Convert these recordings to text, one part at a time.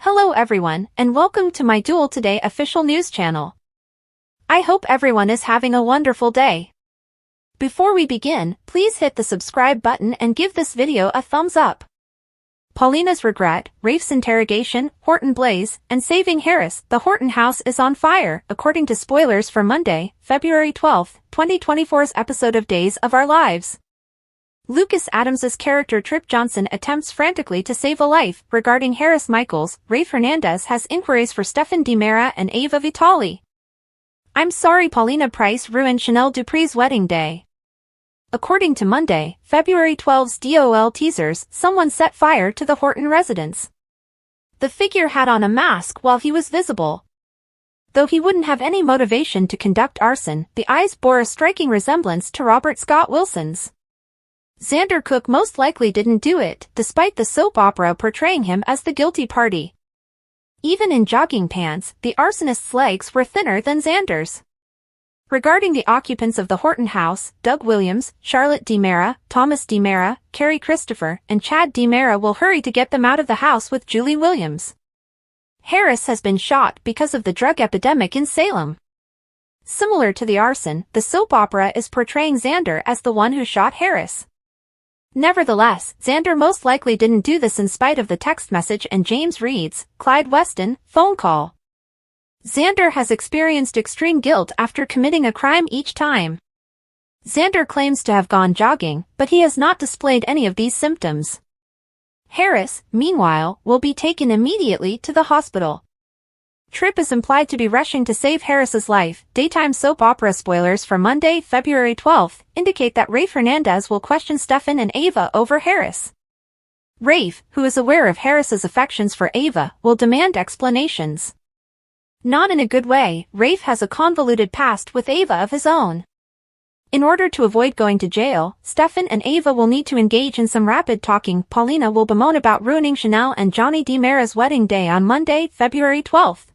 Hello everyone, and welcome to my Duel Today official news channel. I hope everyone is having a wonderful day. Before we begin, please hit the subscribe button and give this video a thumbs up. Paulina's regret, Rafe's interrogation, Horton blaze, and saving Harris. The Horton house is on fire, according to spoilers for Monday, February 12, 2024's episode of Days of Our Lives. Lucas Adams's character Trip Johnson attempts frantically to save a life. Regarding Harris Michaels, Rafe Hernandez has inquiries for Stefan DiMera and Ava Vitali. I'm sorry Paulina Price ruined Chanel Dupree's wedding day. According to Monday, February 12's DOL teasers, someone set fire to the Horton residence. The figure had on a mask while he was visible. Though he wouldn't have any motivation to conduct arson, the eyes bore a striking resemblance to Robert Scott Wilson's. Xander Cook most likely didn't do it, despite the soap opera portraying him as the guilty party. Even in jogging pants, the arsonist's legs were thinner than Xander's. Regarding the occupants of the Horton house, Doug Williams, Charlotte DiMera, Thomas DiMera, Carrie Christopher, and Chad DiMera will hurry to get them out of the house with Julie Williams. Harris has been shot because of the drug epidemic in Salem. Similar to the arson, the soap opera is portraying Xander as the one who shot Harris. Nevertheless, Xander most likely didn't do this in spite of the text message and James Reed's, Clyde Weston, phone call. Xander has experienced extreme guilt after committing a crime each time. Xander claims to have gone jogging, but he has not displayed any of these symptoms. Harris, meanwhile, will be taken immediately to the hospital. Trip is implied to be rushing to save Harris's life. Daytime soap opera spoilers for Monday, February 12, indicate that Rafe Hernandez will question Stefan and Ava over Harris. Rafe, who is aware of Harris's affections for Ava, will demand explanations. Not in a good way. Rafe has a convoluted past with Ava of his own. In order to avoid going to jail, Stefan and Ava will need to engage in some rapid talking. Paulina will bemoan about ruining Chanel and Johnny DiMera's wedding day on Monday, February 12.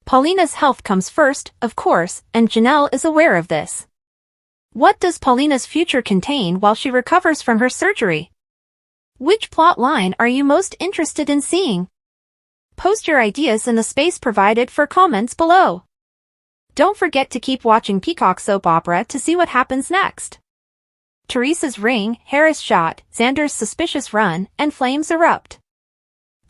Paulina's health comes first, of course, and Janelle is aware of this. What does Paulina's future contain while she recovers from her surgery? Which plot line are you most interested in seeing? Post your ideas in the space provided for comments below. Don't forget to keep watching Peacock soap opera to see what happens next. Teresa's ring, Harris shot, Xander's suspicious run, and flames erupt.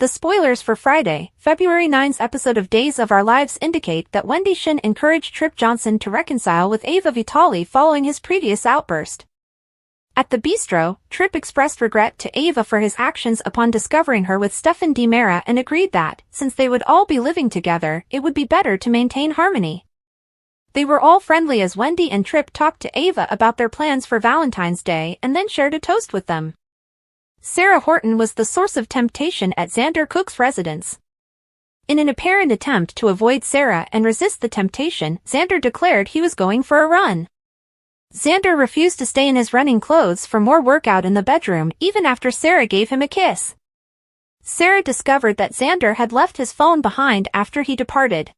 The spoilers for Friday, February 9's episode of Days of Our Lives indicate that Wendy Shin encouraged Trip Johnson to reconcile with Ava Vitali following his previous outburst. At the bistro, Trip expressed regret to Ava for his actions upon discovering her with Stefan DiMera and agreed that, since they would all be living together, it would be better to maintain harmony. They were all friendly as Wendy and Trip talked to Ava about their plans for Valentine's Day and then shared a toast with them. Sarah Horton was the source of temptation at Xander Cook's residence. In an apparent attempt to avoid Sarah and resist the temptation, Xander declared he was going for a run. Xander refused to stay in his running clothes for more workout in the bedroom even after Sarah gave him a kiss. Sarah discovered that Xander had left his phone behind after he departed.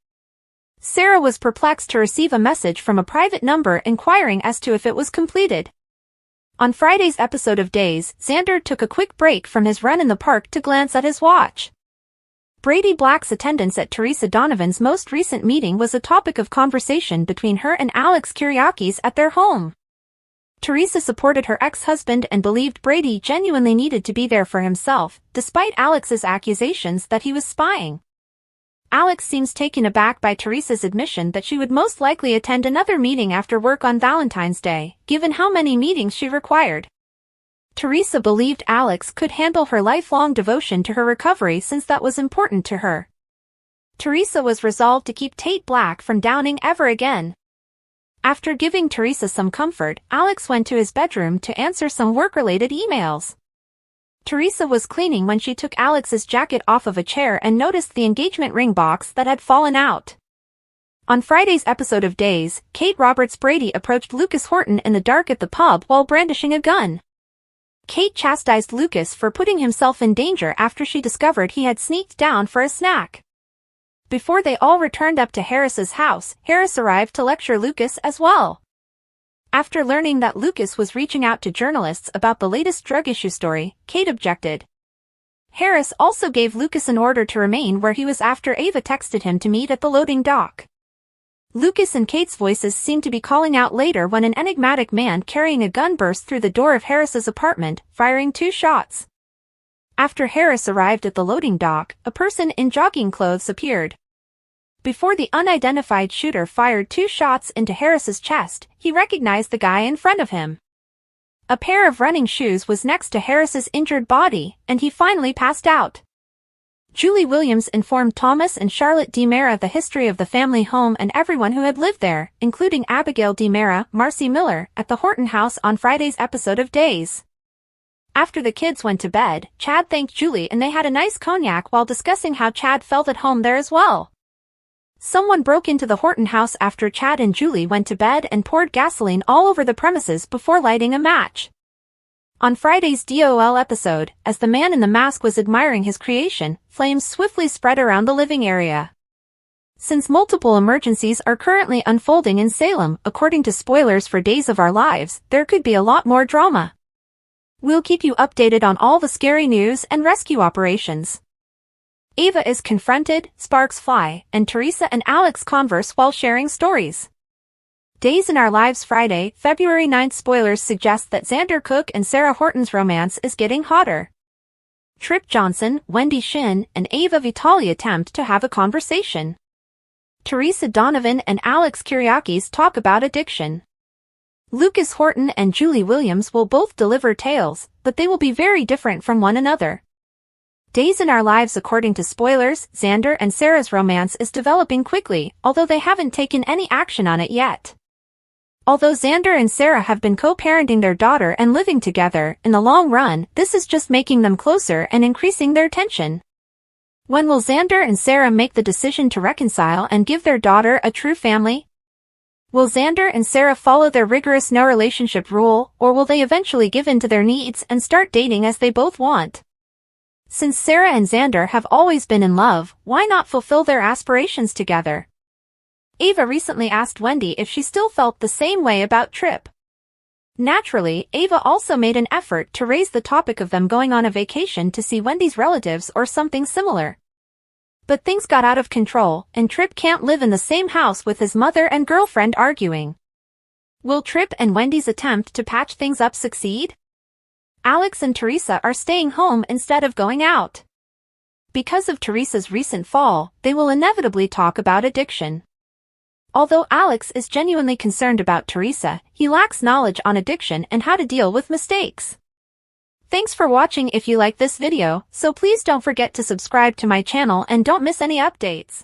Sarah was perplexed to receive a message from a private number inquiring as to if it was completed. On Friday's episode of Days, Xander took a quick break from his run in the park to glance at his watch. Brady Black's attendance at Teresa Donovan's most recent meeting was a topic of conversation between her and Alex Kyriakis at their home. Teresa supported her ex-husband and believed Brady genuinely needed to be there for himself, despite Alex's accusations that he was spying. Alex seems taken aback by Teresa's admission that she would most likely attend another meeting after work on Valentine's Day, given how many meetings she required. Teresa believed Alex could handle her lifelong devotion to her recovery since that was important to her. Teresa was resolved to keep Tate Black from downing ever again. After giving Teresa some comfort, Alex went to his bedroom to answer some work-related emails. Teresa was cleaning when she took Alex's jacket off of a chair and noticed the engagement ring box that had fallen out. On Friday's episode of Days, Kate Roberts Brady approached Lucas Horton in the dark at the pub while brandishing a gun. Kate chastised Lucas for putting himself in danger after she discovered he had sneaked down for a snack. Before they all returned up to Harris's house, Harris arrived to lecture Lucas as well. After learning that Lucas was reaching out to journalists about the latest drug issue story, Kate objected. Harris also gave Lucas an order to remain where he was after Ava texted him to meet at the loading dock. Lucas and Kate's voices seemed to be calling out later when an enigmatic man carrying a gun burst through the door of Harris's apartment, firing 2 shots. After Harris arrived at the loading dock, a person in jogging clothes appeared. Before the unidentified shooter fired 2 shots into Harris's chest, he recognized the guy in front of him. A pair of running shoes was next to Harris's injured body, and he finally passed out. Julie Williams informed Thomas and Charlotte DiMera the history of the family home and everyone who had lived there, including Abigail DiMera, Marcy Miller, at the Horton house on Friday's episode of Days. After the kids went to bed, Chad thanked Julie and they had a nice cognac while discussing how Chad felt at home there as well. Someone broke into the Horton house after Chad and Julie went to bed and poured gasoline all over the premises before lighting a match. On Friday's DOL episode, as the man in the mask was admiring his creation, flames swiftly spread around the living area. Since multiple emergencies are currently unfolding in Salem, according to spoilers for Days of Our Lives, there could be a lot more drama. We'll keep you updated on all the scary news and rescue operations. Ava is confronted, sparks fly, and Teresa and Alex converse while sharing stories. Days in Our Lives Friday, February 9th spoilers suggest that Xander Cook and Sarah Horton's romance is getting hotter. Trip Johnson, Wendy Shin, and Ava Vitale attempt to have a conversation. Teresa Donovan and Alex Kyriakis talk about addiction. Lucas Horton and Julie Williams will both deliver tales, but they will be very different from one another. Days in Our Lives according to spoilers, Xander and Sarah's romance is developing quickly, although they haven't taken any action on it yet. Although Xander and Sarah have been co-parenting their daughter and living together, in the long run, this is just making them closer and increasing their tension. When will Xander and Sarah make the decision to reconcile and give their daughter a true family? Will Xander and Sarah follow their rigorous no-relationship rule, or will they eventually give in to their needs and start dating as they both want? Since Sarah and Xander have always been in love, why not fulfill their aspirations together? Ava recently asked Wendy if she still felt the same way about Trip. Naturally, Ava also made an effort to raise the topic of them going on a vacation to see Wendy's relatives or something similar. But things got out of control, and Trip can't live in the same house with his mother and girlfriend arguing. Will Trip and Wendy's attempt to patch things up succeed? Alex and Teresa are staying home instead of going out. Because of Teresa's recent fall, they will inevitably talk about addiction. Although Alex is genuinely concerned about Teresa, he lacks knowledge on addiction and how to deal with mistakes. Thanks for watching. If you like this video, so please don't forget to subscribe to my channel and don't miss any updates.